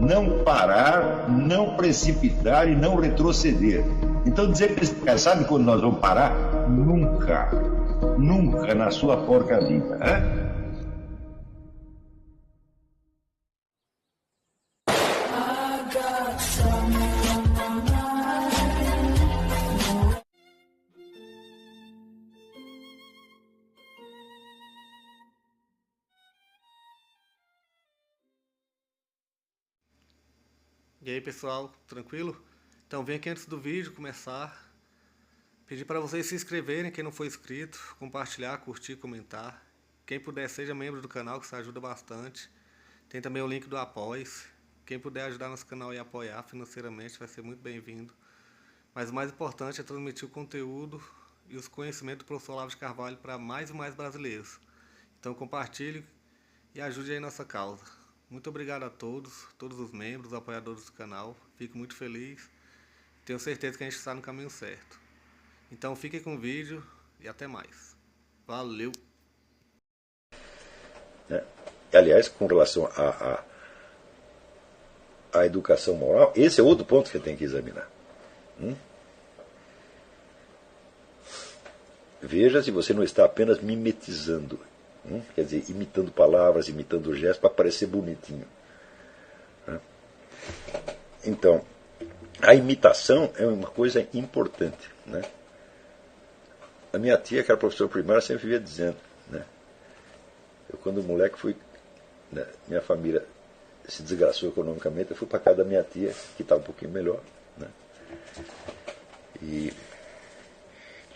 não parar, não precipitar e não retroceder. Então dizer para esse cara, sabe quando nós vamos parar? Nunca. Nunca na sua porca vida. Né? E aí pessoal, tranquilo? Então vem aqui antes do vídeo começar, pedir para vocês se inscreverem, quem não for inscrito, compartilhar, curtir, comentar. Quem puder seja membro do canal, que isso ajuda bastante. Tem também o link do Apoia-se. Quem puder ajudar nosso canal e apoiar financeiramente vai ser muito bem-vindo. Mas o mais importante é transmitir o conteúdo e os conhecimentos do professor Olavo de Carvalho para mais e mais brasileiros. Então compartilhe e ajude aí nossa causa. Muito obrigado a todos os membros, apoiadores do canal. Fico muito feliz. Tenho certeza que a gente está no caminho certo. Então fiquem com o vídeo e até mais. Valeu! Aliás, com relação à educação moral, esse é outro ponto que tem que examinar. Veja se você não está apenas mimetizando. Quer dizer, imitando palavras, imitando gestos para parecer bonitinho. Então, a imitação é uma coisa importante. Né? A minha tia, que era professora primária, sempre vivia dizendo. Né? Eu, quando moleque, fui. Né, minha família se desgraçou economicamente, eu fui para casa da minha tia, que estava um pouquinho melhor. Né? E.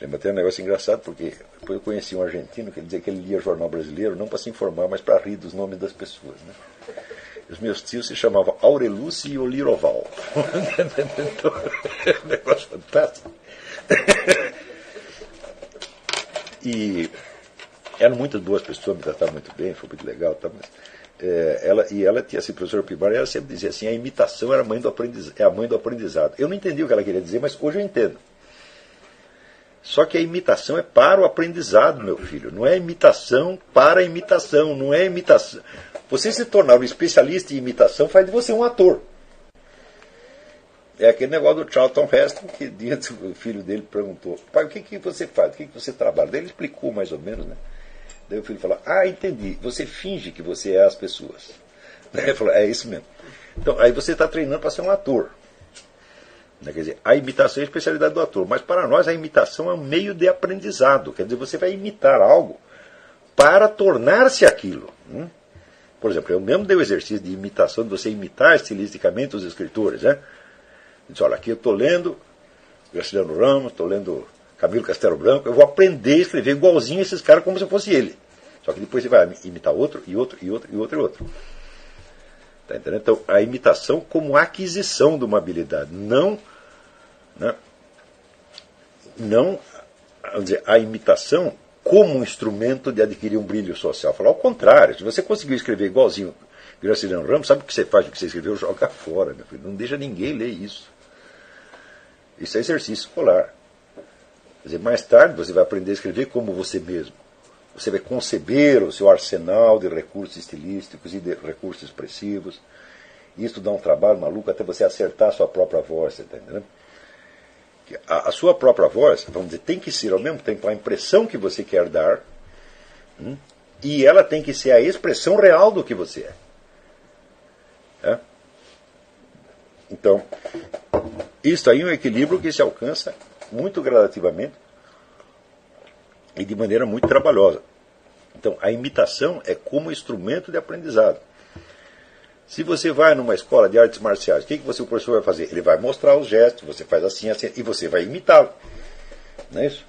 Lembra até um negócio engraçado, porque depois eu conheci um argentino que ele dizia que ele lia jornal brasileiro não para se informar, mas para rir dos nomes das pessoas. Né? Os meus tios se chamavam Aurelúcio e Oliroval. Então, é um negócio fantástico. E eram muitas boas pessoas, me tratavam muito bem, foi muito legal. Tá? Mas, ela tinha sido professora primária e ela sempre dizia assim, a imitação era a mãe do aprendizado. Eu não entendi o que ela queria dizer, mas hoje eu entendo. Só que a imitação é para o aprendizado, meu filho. Não é imitação para a imitação. Não é imitação. Você se tornar um especialista em imitação faz de você um ator. É aquele negócio do Charlton Heston, que diante o filho dele perguntou, pai, o que você faz? O que você trabalha? Daí ele explicou mais ou menos, né? Daí o filho falou, entendi. Você finge que você é as pessoas. Daí ele falou, é isso mesmo. Então, aí você está treinando para ser um ator. Quer dizer, a imitação é a especialidade do ator, mas para nós a imitação é um meio de aprendizado. Quer dizer, você vai imitar algo para tornar-se aquilo. Por exemplo, eu mesmo dei o exercício de imitação, de você imitar estilisticamente os escritores. Né? Diz, olha, aqui eu estou lendo Graciliano Ramos, estou lendo Camilo Castelo Branco, eu vou aprender a escrever igualzinho esses caras como se eu fosse ele. Só que depois você vai imitar outro, e outro, e outro, e outro, e outro. Tá entendendo? Então, a imitação como aquisição de uma habilidade, não, vamos dizer, a imitação como um instrumento de adquirir um brilho social. Falar ao contrário, se você conseguiu escrever igualzinho Graciliano Ramos, sabe o que você faz, o que você escreveu? Joga fora, meu filho. Não deixa ninguém ler isso. Isso é exercício escolar. Quer dizer, mais tarde você vai aprender a escrever como você mesmo. Você vai conceber o seu arsenal de recursos estilísticos e de recursos expressivos. Isso dá um trabalho maluco até você acertar a sua própria voz, tá entendendo? A sua própria voz, vamos dizer, tem que ser ao mesmo tempo a impressão que você quer dar, e ela tem que ser a expressão real do que você é. Então, isso aí é um equilíbrio que se alcança muito gradativamente e de maneira muito trabalhosa. Então, a imitação é como instrumento de aprendizado. Se você vai numa escola de artes marciais, o que o professor vai fazer? Ele vai mostrar os gestos, você faz assim, assim, e você vai imitá-lo. Não é isso?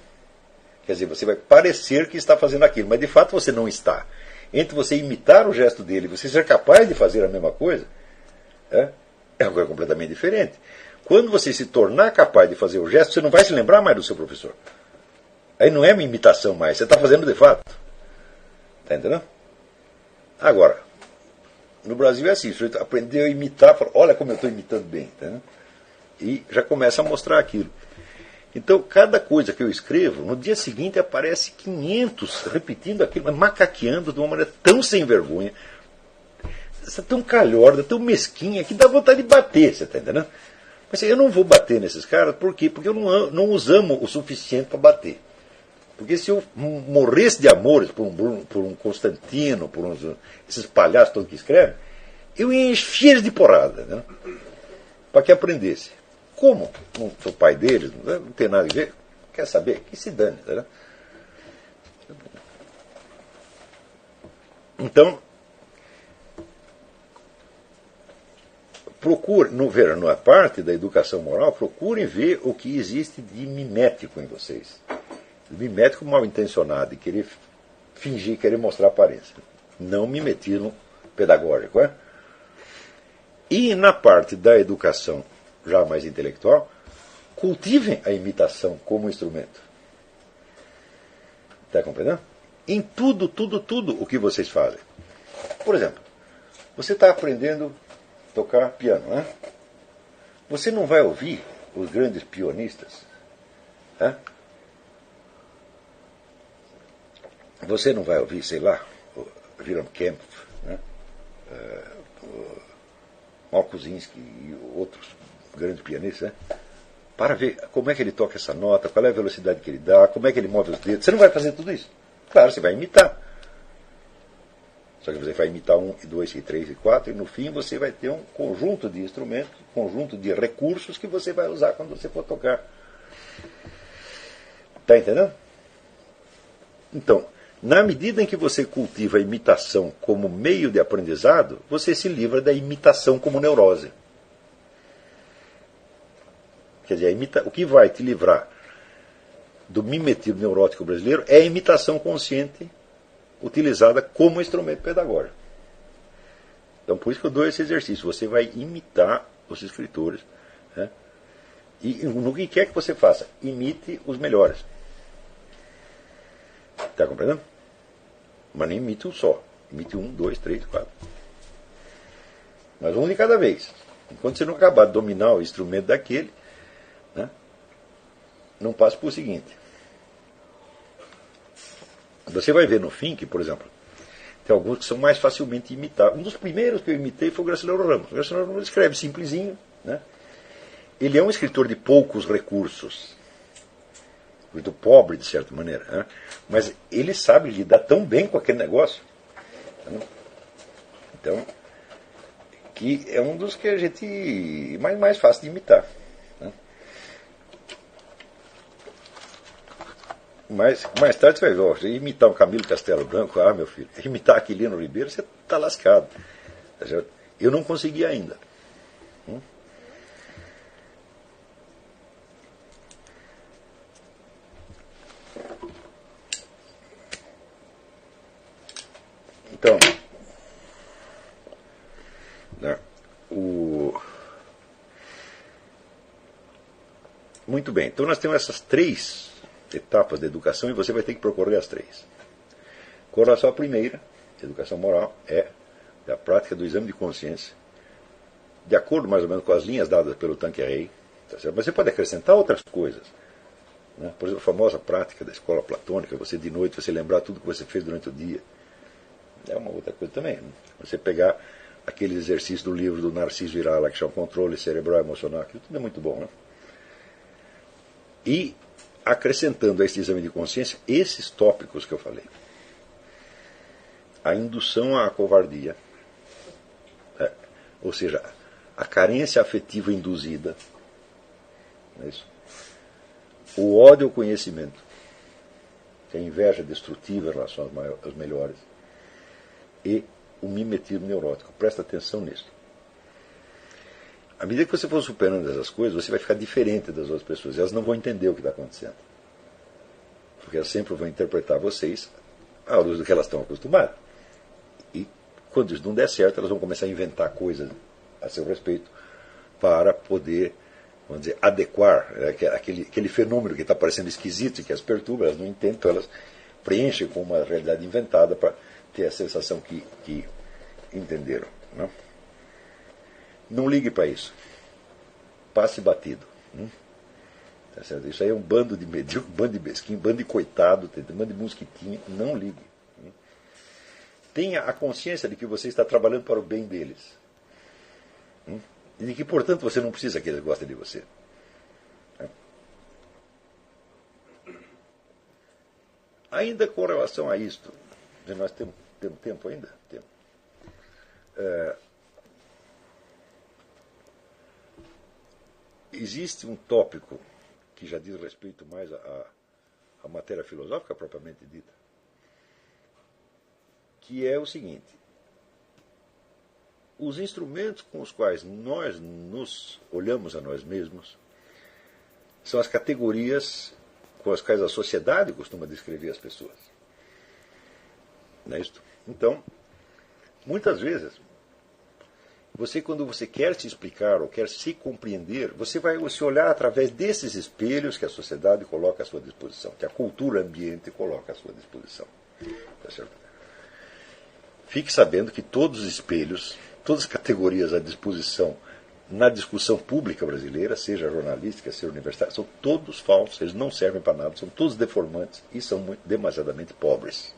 Quer dizer, você vai parecer que está fazendo aquilo, mas de fato você não está. Entre você imitar o gesto dele e você ser capaz de fazer a mesma coisa, é uma coisa completamente diferente. Quando você se tornar capaz de fazer o gesto, você não vai se lembrar mais do seu professor. Aí não é uma imitação mais, você está fazendo de fato. Está entendendo? Agora, no Brasil é assim, o sujeito aprendeu a imitar, fala, olha como eu estou imitando bem. Entendeu? E já começa a mostrar aquilo. Então, cada coisa que eu escrevo, no dia seguinte aparece 500 repetindo aquilo, mas macaqueando de uma maneira tão sem vergonha, essa tão calhorda, tão mesquinha, que dá vontade de bater, você está entendendo? Mas eu não vou bater nesses caras, por quê? Porque eu não os amo o suficiente para bater. Porque se eu morresse de amores por um Constantino, por esses palhaços todos que escrevem, eu ia encher eles de porrada, né? Para que aprendesse. Como? Não sou pai deles, não tem nada a ver. Quer saber? Que se dane. Né? Então, procure, na parte da educação moral, procurem ver o que existe de mimético em vocês. Mimético mal intencionado, de querer fingir, querer mostrar aparência. Não mimetismo pedagógico. É? E na parte da educação já mais intelectual, cultivem a imitação como instrumento. Está compreendendo? Em tudo o que vocês fazem. Por exemplo, você está aprendendo a tocar piano, né? Você não vai ouvir os grandes pianistas, né? Você não vai ouvir, sei lá, o Wilhelm Kempff, né? O Malkuzinski e outros grandes pianistas, né? Para ver como é que ele toca essa nota, qual é a velocidade que ele dá, como é que ele move os dedos. Você não vai fazer tudo isso. Claro, você vai imitar. Só que você vai imitar 1, 2, 3 e 4, e no fim você vai ter um conjunto de instrumentos, um conjunto de recursos que você vai usar quando você for tocar. Está entendendo? Então, na medida em que você cultiva a imitação como meio de aprendizado, você se livra da imitação como neurose. Quer dizer, o que vai te livrar do mimetismo neurótico brasileiro é a imitação consciente utilizada como instrumento pedagógico. Então, por isso que eu dou esse exercício. Você vai imitar os escritores. Né? E no que quer que você faça, imite os melhores. Está compreendendo? Mas nem imite um só. Imite 1, 2, 3, 4. Mas um de cada vez. Enquanto você não acabar de dominar o instrumento daquele, né, não passe por o seguinte. Você vai ver no fim que, por exemplo, tem alguns que são mais facilmente imitáveis. Um dos primeiros que eu imitei foi o Graciliano Ramos. O Graciliano Ramos escreve simplesinho. Né? Ele é um escritor de poucos recursos. Muito pobre, de certa maneira. Né? Mas ele sabe lidar tão bem com aquele negócio. Né? Então, que é um dos que a gente mais fácil de imitar. Né? Mas mais tarde você vai ver, imitar um Camilo Castelo Branco, meu filho, imitar Aquilino Ribeiro, você está lascado. Eu não consegui ainda. Então, né, muito bem, então nós temos essas 3 etapas da educação e você vai ter que percorrer as 3. Com relação à primeira, educação moral, é a prática do exame de consciência, de acordo mais ou menos com as linhas dadas pelo Tanqueray, tá certo? Mas você pode acrescentar outras coisas. Né? Por exemplo, a famosa prática da escola platônica, você de noite, você lembrar tudo que você fez durante o dia. É uma outra coisa também. Né? Você pegar aquele exercício do livro do Narciso Virala, que chama Controle Cerebral Emocional, aquilo tudo é muito bom. Né? E acrescentando a esse exame de consciência esses tópicos que eu falei. A indução à covardia, ou seja, a carência afetiva induzida, não é isso? O ódio ao conhecimento, que é a inveja destrutiva em relação aos melhores, e o mimetismo neurótico. Presta atenção nisso. À medida que você for superando essas coisas, você vai ficar diferente das outras pessoas. Elas não vão entender o que está acontecendo. Porque elas sempre vão interpretar vocês à luz do que elas estão acostumadas. E quando isso não der certo, elas vão começar a inventar coisas a seu respeito para poder, vamos dizer, adequar aquele fenômeno que está parecendo esquisito e que as perturba, elas não entendem, então elas preenchem com uma realidade inventada para ter a sensação que entenderam. Não? Não ligue para isso. Passe batido. Tá certo? Isso aí é um bando de medíocre, um bando de mesquinho, um bando de coitado, um bando de mosquitinho. Não ligue. tenha a consciência de que você está trabalhando para o bem deles. E de que, portanto, você não precisa que eles gostem de você. Ainda com relação a isto, nós temos tempo ainda? Temos. Existe um tópico que já diz respeito mais à matéria filosófica propriamente dita, que é o seguinte: os instrumentos com os quais nós nos olhamos a nós mesmos são as categorias com as quais a sociedade costuma descrever as pessoas. Não é isso? Então, muitas vezes, quando você quer se explicar ou quer se compreender, você vai se olhar através desses espelhos que a sociedade coloca à sua disposição, que a cultura ambiente coloca à sua disposição. Tá certo? Fique sabendo que todos os espelhos, todas as categorias à disposição na discussão pública brasileira, seja jornalística, seja universitária, são todos falsos, eles não servem para nada, são todos deformantes e são demasiadamente pobres.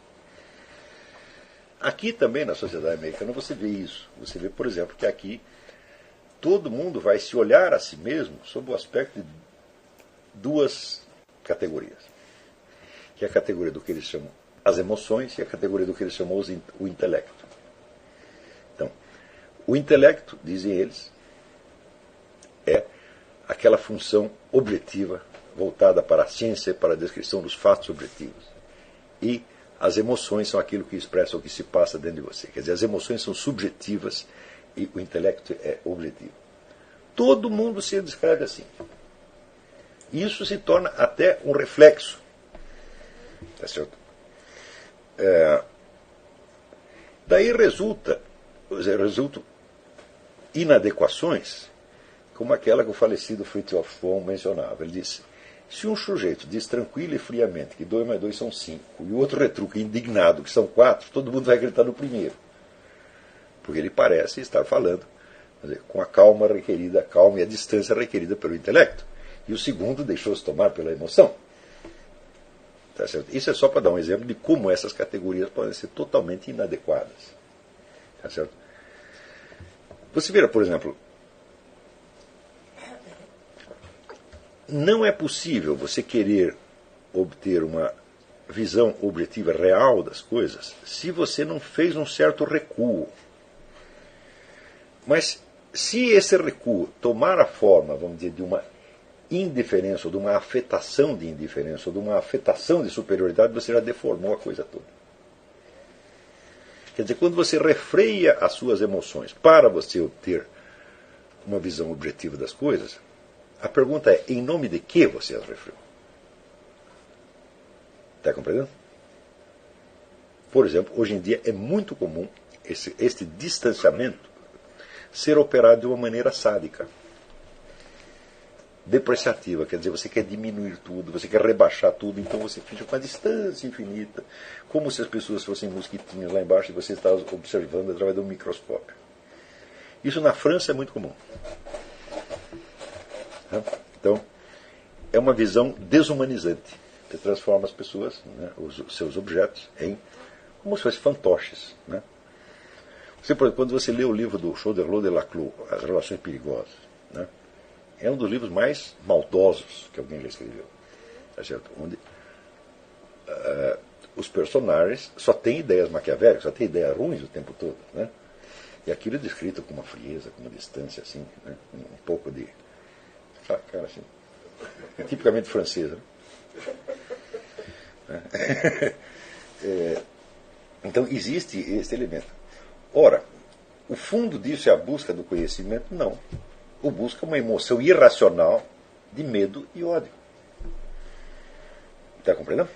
Aqui também na sociedade americana você vê isso. Você vê, por exemplo, que aqui todo mundo vai se olhar a si mesmo sob o aspecto de duas categorias. Que é a categoria do que eles chamam as emoções e a categoria do que eles chamam o intelecto. Então, o intelecto, dizem eles, é aquela função objetiva voltada para a ciência, para a descrição dos fatos objetivos. E as emoções são aquilo que expressa o que se passa dentro de você. Quer dizer, as emoções são subjetivas e o intelecto é objetivo. Todo mundo se descreve assim. Isso se torna até um reflexo. Tá certo? Daí resultam inadequações, como aquela que o falecido Fritjof von mencionava. Ele disse: se um sujeito diz tranquilo e friamente que 2 mais 2 são 5, e o outro retruca indignado que são 4, todo mundo vai acreditar no primeiro. Porque ele parece estar falando, quer dizer, com a calma requerida, a calma e a distância requerida pelo intelecto. E o segundo deixou-se tomar pela emoção. Tá certo? Isso é só para dar um exemplo de como essas categorias podem ser totalmente inadequadas. Tá certo? Você vira, por exemplo, não é possível você querer obter uma visão objetiva real das coisas se você não fez um certo recuo. Mas se esse recuo tomar a forma, vamos dizer, de uma indiferença, ou de uma afetação de indiferença, ou de uma afetação de superioridade, você já deformou a coisa toda. Quer dizer, quando você refreia as suas emoções para você obter uma visão objetiva das coisas, a pergunta é: em nome de que você as refreou? Está compreendendo? Por exemplo, hoje em dia é muito comum este distanciamento ser operado de uma maneira sádica, depreciativa. Quer dizer, você quer diminuir tudo, você quer rebaixar tudo, então você fica com uma distância infinita, como se as pessoas fossem mosquitinhos lá embaixo e você está observando através de um microscópio. Isso na França é muito comum. Então, é uma visão desumanizante, que transforma as pessoas, né, os seus objetos, em como se fossem fantoches. Né? Você, por exemplo, quando você lê o livro do Choderlos de Laclos, As Relações Perigosas, né, é um dos livros mais maldosos que alguém já escreveu. Tá certo? Onde os personagens só têm ideias maquiavélicas, só têm ideias ruins o tempo todo. Né? E aquilo é descrito com uma frieza, com uma distância, assim, né, um pouco de... cara, assim, é tipicamente francesa. Né? Então existe esse elemento. Ora, o fundo disso é a busca do conhecimento? Não. O busca uma emoção irracional de medo e ódio. Está compreendendo?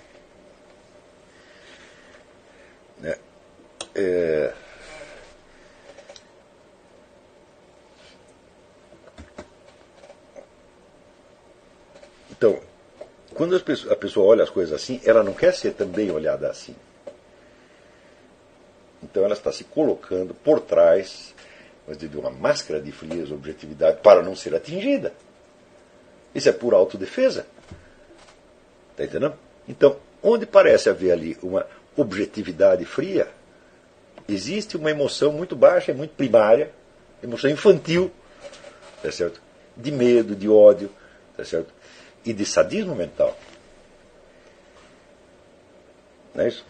Então, quando a pessoa olha as coisas assim, ela não quer ser também olhada assim. Então ela está se colocando por trás, mas de uma máscara de frieza, objetividade, para não ser atingida. Isso é pura autodefesa. Está entendendo? Então, onde parece haver ali uma objetividade fria, Existe uma emoção muito baixa, muito primária, emoção infantil, tá certo? De medo, de ódio, tá certo? E de sadismo mental. Não é isso?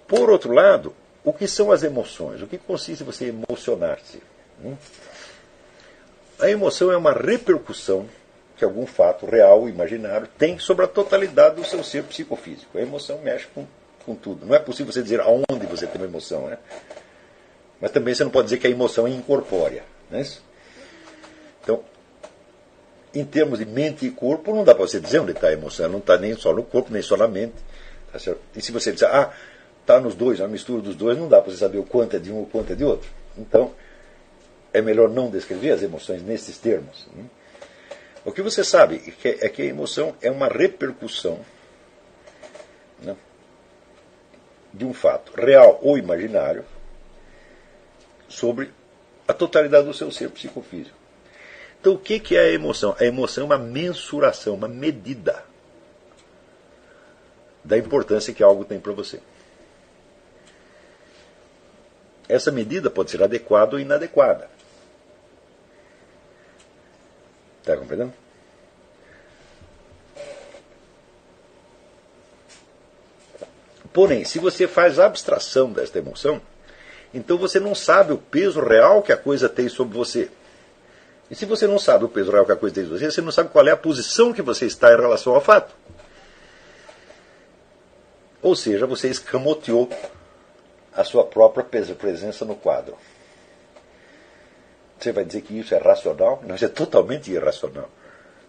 Por outro lado, o que são as emoções? O que consiste em você emocionar-se? A emoção é uma repercussão que algum fato real ou imaginário tem sobre a totalidade do seu ser psicofísico. A emoção mexe com tudo. Não é possível você dizer aonde você tem uma emoção, né? Mas também você não pode dizer que a emoção é incorpórea. Não é isso? Então, em termos de mente e corpo, não dá para você dizer onde está a emoção. Ela não está nem só no corpo, nem só na mente. Tá certo? E se você disser, está nos dois, a mistura dos dois, não dá para você saber o quanto é de um ou o quanto é de outro. Então, é melhor não descrever as emoções nesses termos. O que você sabe é que a emoção é uma repercussão, né, de um fato real ou imaginário sobre a totalidade do seu ser psicofísico. Então, o que é a emoção? A emoção é uma mensuração, uma medida da importância que algo tem para você. Essa medida pode ser adequada ou inadequada. Está compreendendo? Porém, se você faz abstração desta emoção, então você não sabe o peso real que a coisa tem sobre você. E se você não sabe o peso real que a coisa tem sobre você, você não sabe qual é a posição que você está em relação ao fato. Ou seja, você escamoteou a sua própria presença no quadro. Você vai dizer que isso é racional? Não, isso é totalmente irracional.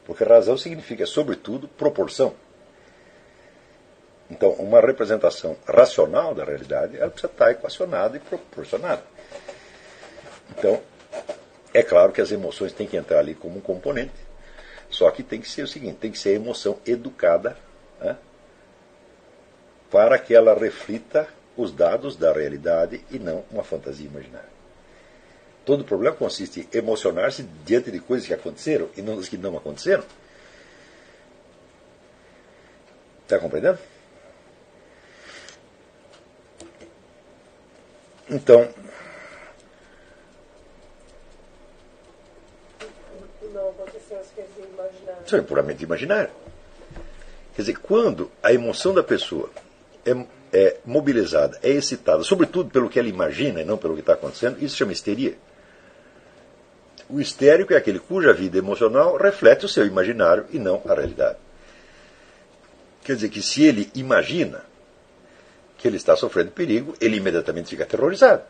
Porque razão significa, sobretudo, proporção. Então, uma representação racional da realidade, ela precisa estar equacionada e proporcionada. Então, é claro que as emoções têm que entrar ali como um componente, só que tem que ser o seguinte, tem que ser a emoção educada, né, para que ela reflita os dados da realidade e não uma fantasia imaginária. Todo o problema consiste em emocionar-se diante de coisas que aconteceram e não das que não aconteceram. Está compreendendo? Então, não aconteceu as coisas imaginárias. Isso é puramente imaginário. Quer dizer, quando a emoção da pessoa é mobilizada, é excitada, sobretudo pelo que ela imagina e não pelo que está acontecendo, isso se chama histeria. O histérico é aquele cuja vida emocional reflete o seu imaginário e não a realidade. Quer dizer que se ele imagina que ele está sofrendo perigo, ele imediatamente fica aterrorizado,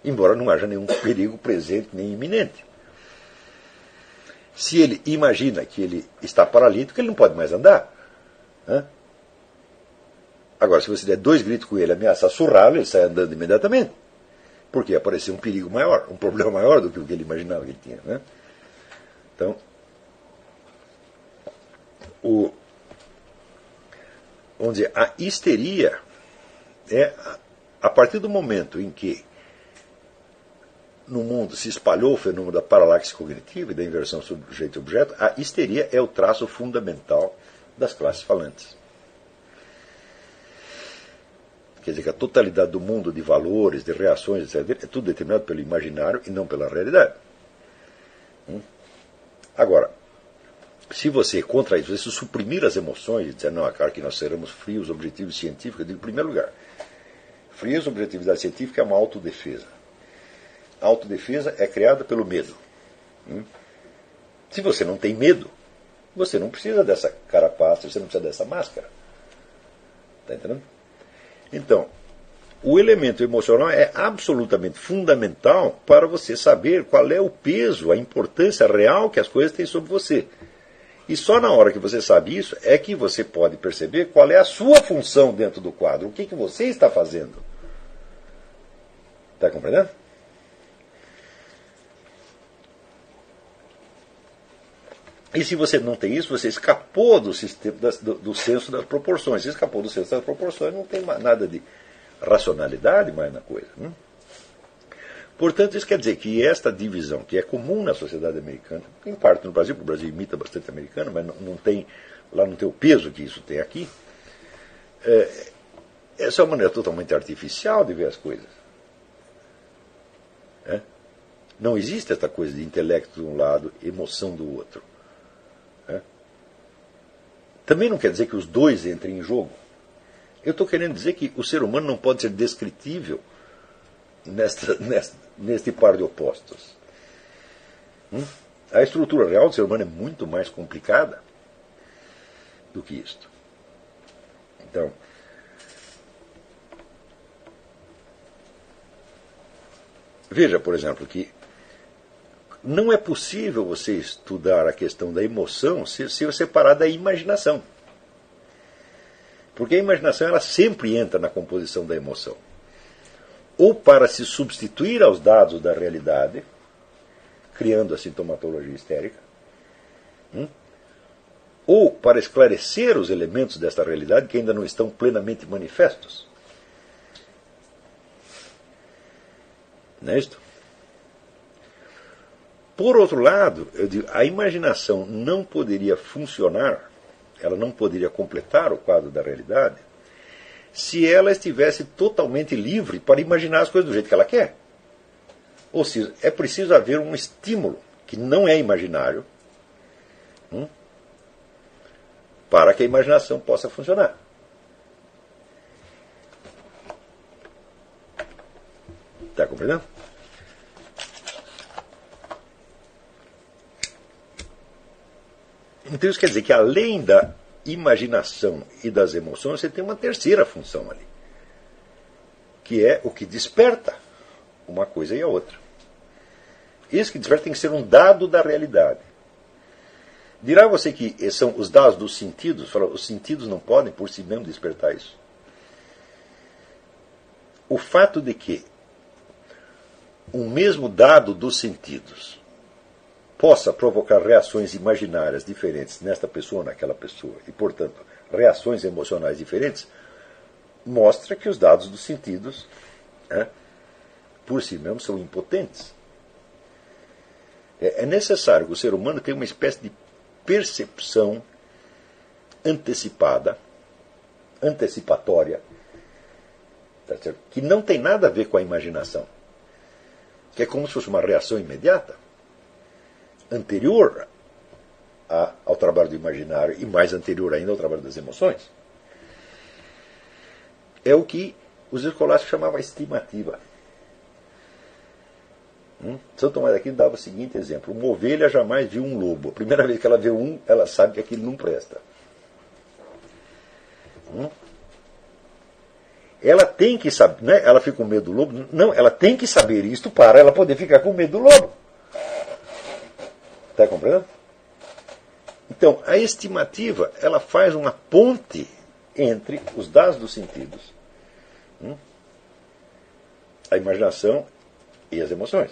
embora não haja nenhum perigo presente nem iminente. Se ele imagina que ele está paralítico, ele não pode mais andar. Né? Agora, se você der 2 gritos com ele, ameaçar surrá-lo, ele sai andando imediatamente. Porque apareceu um perigo maior, um problema maior do que o que ele imaginava que ele tinha. Né? Então, vamos dizer, a histeria é a partir do momento em que no mundo se espalhou o fenômeno da paralaxe cognitiva e da inversão sujeito e objeto, a histeria é o traço fundamental das classes falantes. Quer dizer que a totalidade do mundo de valores, de reações, etc., é tudo determinado pelo imaginário e não pela realidade. Agora, se você, contra isso, você suprimir as emoções e dizer, não, é claro que nós seremos frios, objetivos científicos, eu digo, em primeiro lugar, frios, objetividade científica é uma autodefesa. A autodefesa é criada pelo medo. Se você não tem medo, você não precisa dessa carapaça, você não precisa dessa máscara. Está entendendo? Então, o elemento emocional é absolutamente fundamental para você saber qual é o peso, a importância real que as coisas têm sobre você. E só na hora que você sabe isso é que você pode perceber qual é a sua função dentro do quadro, o que você está fazendo. Está compreendendo? E se você não tem isso, você escapou do sistema do senso das proporções. Se escapou do senso das proporções, não tem nada de racionalidade mais na coisa. Portanto, isso quer dizer que esta divisão, que é comum na sociedade americana, em parte no Brasil, porque o Brasil imita bastante o americano, mas não tem, lá não tem o peso que isso tem aqui, Essa é uma maneira totalmente artificial de ver as coisas. Não existe essa coisa de intelecto de um lado, emoção do outro. Também não quer dizer que os dois entrem em jogo. Eu estou querendo dizer que o ser humano não pode ser descritível neste par de opostos. A estrutura real do ser humano é muito mais complicada do que isto. Então, veja, por exemplo, que não é possível você estudar a questão da emoção se separar da imaginação. Porque a imaginação ela sempre entra na composição da emoção. Ou para se substituir aos dados da realidade, criando a sintomatologia histérica, ou para esclarecer os elementos desta realidade que ainda não estão plenamente manifestos. Não é isto? Por outro lado, eu digo, a imaginação não poderia funcionar, ela não poderia completar o quadro da realidade, se ela estivesse totalmente livre para imaginar as coisas do jeito que ela quer. Ou seja, é preciso haver um estímulo que não é imaginário para que a imaginação possa funcionar. Está compreendendo? Então isso quer dizer que além da imaginação e das emoções, você tem uma terceira função ali, que é o que desperta uma coisa e a outra. Esse que desperta tem que ser um dado da realidade. Dirá você que são os dados dos sentidos? Fala, os sentidos não podem por si mesmos despertar isso. O fato de que um mesmo dado dos sentidos possa provocar reações imaginárias diferentes nesta pessoa ou naquela pessoa, e, portanto, reações emocionais diferentes, mostra que os dados dos sentidos, por si mesmos, são impotentes. É necessário que o ser humano tenha uma espécie de percepção antecipatória, tá certo? Que não tem nada a ver com a imaginação, que é como se fosse uma reação imediata, anterior ao trabalho do imaginário e mais anterior ainda ao trabalho das emoções. É o que os escolásticos chamavam de estimativa. São Tomás de Aquino dava o seguinte exemplo: uma ovelha jamais viu um lobo. A primeira vez que ela vê um, ela sabe que aquilo não presta. Ela tem que saber, né? Ela fica com medo do lobo. Não, ela tem que saber isto para ela poder ficar com medo do lobo. Está compreendendo? Então, a estimativa, ela faz uma ponte entre os dados dos sentidos, a imaginação e as emoções.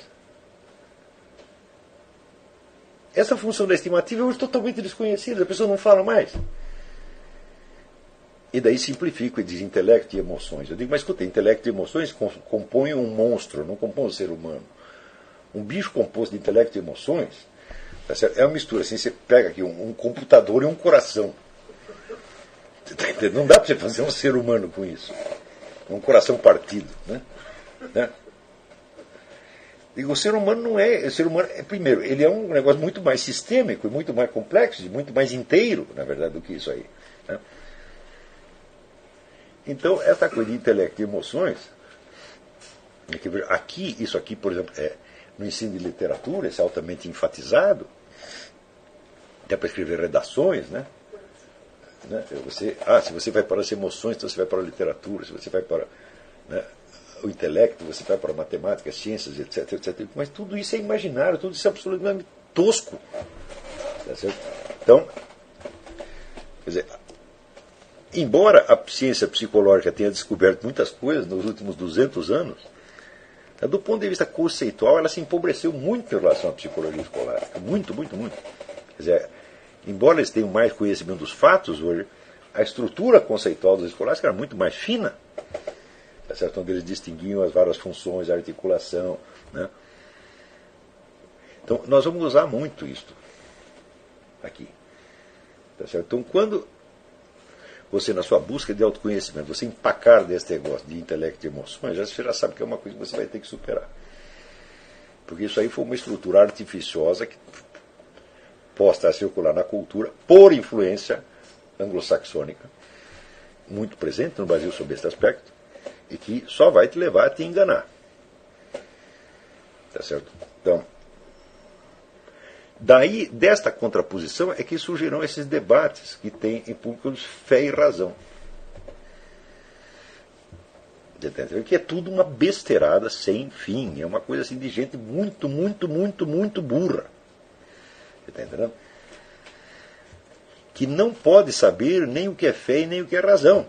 Essa função da estimativa é hoje totalmente desconhecida, a pessoa não fala mais. E daí simplifica e diz intelecto e emoções. Eu digo, mas escuta, intelecto e emoções compõem um monstro, não compõem um ser humano. Um bicho composto de intelecto e emoções é uma mistura, assim, você pega aqui um computador e um coração. Não dá para você fazer um ser humano com isso. Um coração partido. Né? Digo, o ser humano não é. O ser humano primeiro, ele é um negócio muito mais sistêmico, e muito mais complexo, e muito mais inteiro, na verdade, do que isso aí. Né? Então, essa coisa de intelecto e emoções, isso aqui, por exemplo, no ensino de literatura, isso é altamente enfatizado, até para escrever redações, né? Se você vai para as emoções, então você vai para a literatura, se você vai para o intelecto, você vai para a matemática, as ciências, etc, etc. Mas tudo isso é imaginário, tudo isso é absolutamente tosco. Tá certo? Então, quer dizer, embora a ciência psicológica tenha descoberto muitas coisas nos últimos 200 anos, do ponto de vista conceitual, ela se empobreceu muito em relação à psicologia escolástica. Muito, muito, muito. Quer dizer, embora eles tenham mais conhecimento dos fatos hoje, a estrutura conceitual dos escolásticos era muito mais fina. Tá certo? Onde eles distinguiam as várias funções, a articulação. Né? Então, nós vamos usar muito isto aqui. Tá certo? Então, você na sua busca de autoconhecimento, você empacar desse negócio de intelecto e emoções, você já sabe que é uma coisa que você vai ter que superar. Porque isso aí foi uma estrutura artificiosa que posta a circular na cultura por influência anglo-saxônica, muito presente no Brasil sob esse aspecto, e que só vai te levar a te enganar. Tá certo? Então, daí, desta contraposição, é que surgirão esses debates que tem em públicos fé e razão. Que é tudo uma besteirada sem fim. É uma coisa assim de gente muito, muito, muito, muito burra. Você está entendendo? Que não pode saber nem o que é fé e nem o que é razão.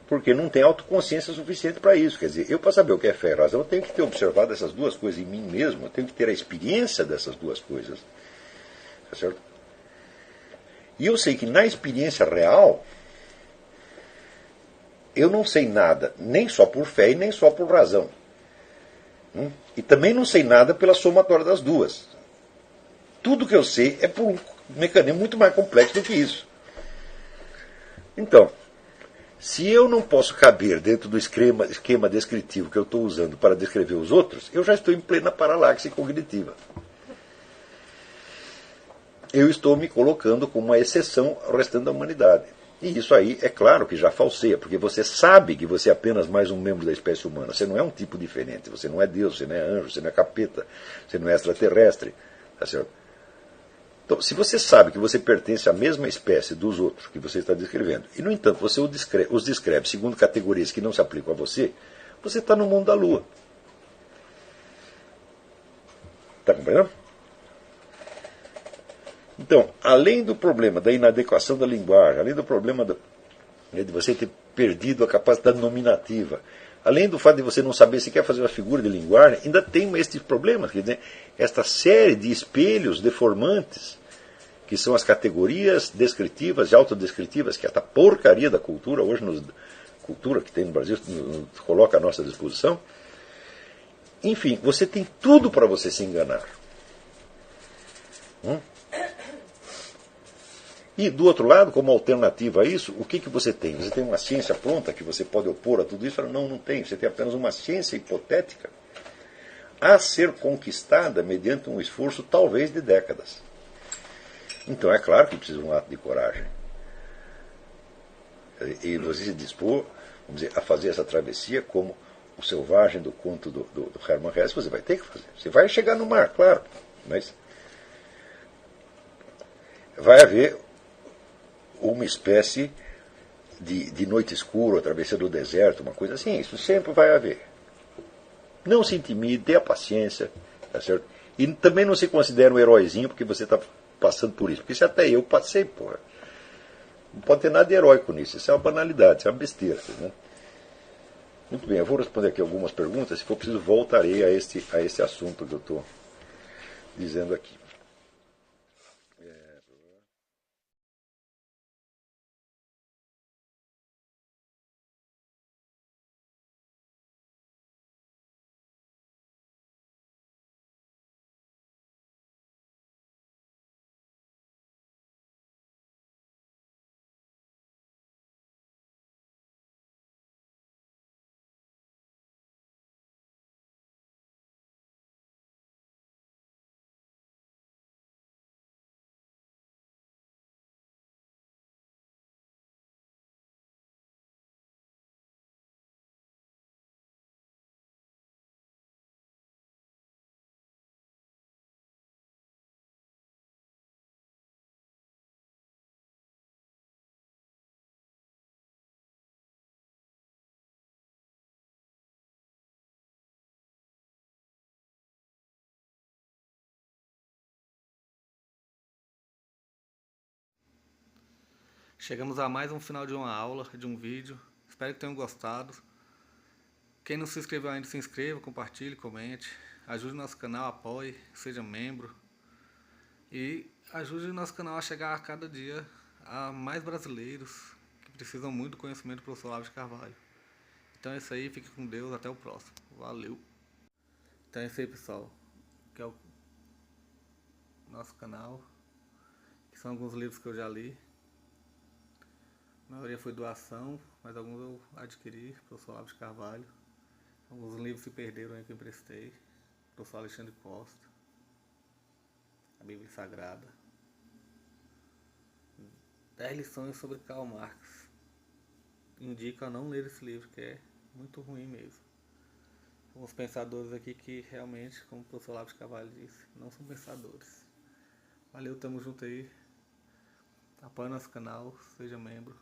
Porque não tem autoconsciência suficiente para isso. Quer dizer, eu para saber o que é fé e razão, eu tenho que ter observado essas duas coisas em mim mesmo, eu tenho que ter a experiência dessas duas coisas. Tá certo? E eu sei que na experiência real, eu não sei nada, nem só por fé e nem só por razão. E também não sei nada pela somatória das duas. Tudo que eu sei é por um mecanismo muito mais complexo do que isso. Então, se eu não posso caber dentro do esquema descritivo que eu estou usando para descrever os outros, eu já estou em plena paralaxe cognitiva. Eu estou me colocando como uma exceção ao restante da humanidade. E isso aí, é claro que já falseia, porque você sabe que você é apenas mais um membro da espécie humana. Você não é um tipo diferente, você não é Deus, você não é anjo, você não é capeta, você não é extraterrestre. Tá certo? Então, se você sabe que você pertence à mesma espécie dos outros que você está descrevendo, e no entanto você os descreve segundo categorias que não se aplicam a você, você está no mundo da lua. Está compreendendo? Então, além do problema da inadequação da linguagem, além do problema de você ter perdido a capacidade nominativa, além do fato de você não saber se quer fazer uma figura de linguagem, ainda tem estes problemas, quer dizer, esta série de espelhos deformantes, que são as categorias descritivas e autodescritivas, que esta porcaria da cultura, hoje, cultura que tem no Brasil, nos coloca à nossa disposição. Enfim, você tem tudo para você se enganar. E, do outro lado, como alternativa a isso, o que você tem? Você tem uma ciência pronta que você pode opor a tudo isso? Não, não tem. Você tem apenas uma ciência hipotética a ser conquistada mediante um esforço talvez de décadas. Então é claro que precisa de um ato de coragem. E você se dispor, vamos dizer, a fazer essa travessia como o selvagem do conto do Hermann Hesse, você vai ter que fazer. Você vai chegar no mar, claro, mas vai haver uma espécie de noite escura, a travessia do deserto, uma coisa assim. Isso sempre vai haver. Não se intimide, tenha paciência, tá certo? E também não se considere um heróizinho porque você está passando por isso. Porque isso até eu passei, porra. Não pode ter nada de heróico nisso. Isso é uma banalidade, isso é uma besteira. Né? Muito bem, eu vou responder aqui algumas perguntas. Se for preciso, voltarei a este assunto que eu estou dizendo aqui. Chegamos a mais um final de uma aula, de um vídeo. Espero que tenham gostado. Quem não se inscreveu ainda, se inscreva, compartilhe, comente. Ajude o nosso canal, apoie, seja membro. E ajude o nosso canal a chegar a cada dia a mais brasileiros que precisam muito do conhecimento do professor Olavo de Carvalho. Então é isso aí, fique com Deus, até o próximo. Valeu! Então é isso aí, pessoal. Que é o nosso canal. Que são alguns livros que eu já li. A maioria foi doação, mas alguns eu adquiri, professor Olavo de Carvalho. Alguns livros se perderam aí que eu emprestei, professor Alexandre Costa, a Bíblia Sagrada. 10 lições sobre Karl Marx. Indico a não ler esse livro, que é muito ruim mesmo. Alguns pensadores aqui que realmente, como o professor Olavo de Carvalho disse, não são pensadores. Valeu, tamo junto aí. Apoie nosso canal, seja membro.